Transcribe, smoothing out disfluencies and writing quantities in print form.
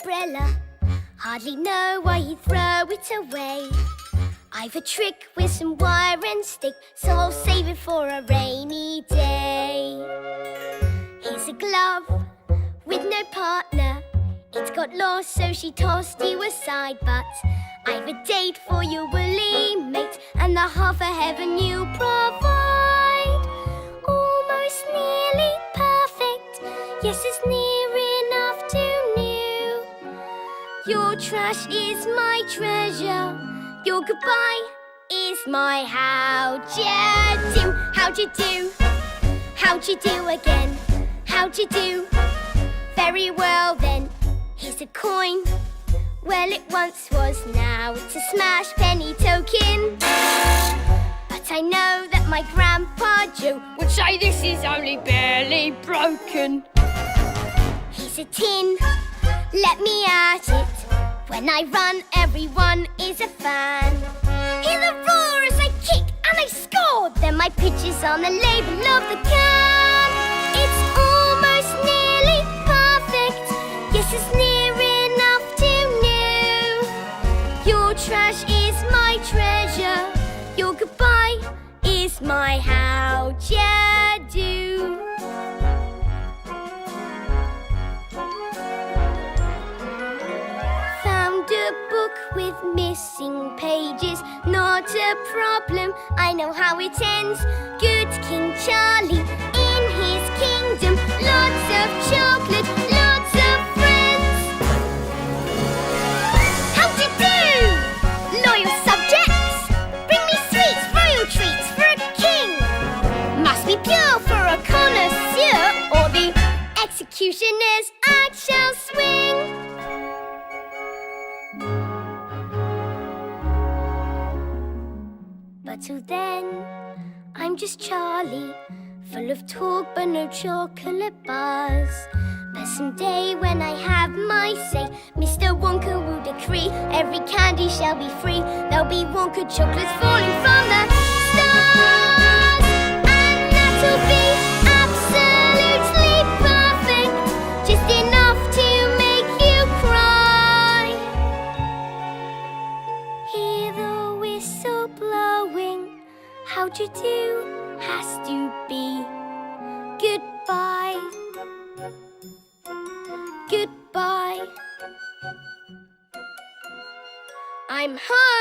umbrella. Hardly know why he'd throw it away. I've a trick with some wire and stick, so I'll save it for a rainy day. Here's a glove with no partner. It got lost, so she tossed you aside. But I've a date for your woolly mate, and the half of heaven you provide. Almost nearly perfect, yes, it's near enough to new. Your trash is my treasure, your goodbye is my how'd you do? How'd you do? How'd you do again? How'd you do? Very well then, here's a coin. Well, it once was, now it's a smash penny token. But I know that my Grandpa Joe would say this is only barely broken. Here's a tin, let me at it. When I run, everyone is a fan. Hear the roar as I kick and I score. Then my picture's on the label of the can. It's almost nearly perfect, yes, it's near enough to new. Your trash is my treasure, your goodbye is my how'd ya do. Found a book with missing pages, not a problem, I know how it ends. Good King Charlie in his kingdom, lots of chocolate, lots of friends. How'd you do, loyal subjects? Bring me sweets, royal treats for a king. Must be pure for a connoisseur, or the executioner's axe shall swing. But till then, I'm just Charlie, full of talk but no chocolate bars. But someday when I have my say, Mr. Wonka will decree every candy shall be free. There'll be Wonka chocolates falling from the stars, and that'll be absolutely perfect, just enough to make you cry. Hear the whistle blowing, how'd you do has to be goodbye. Goodbye. I'm home.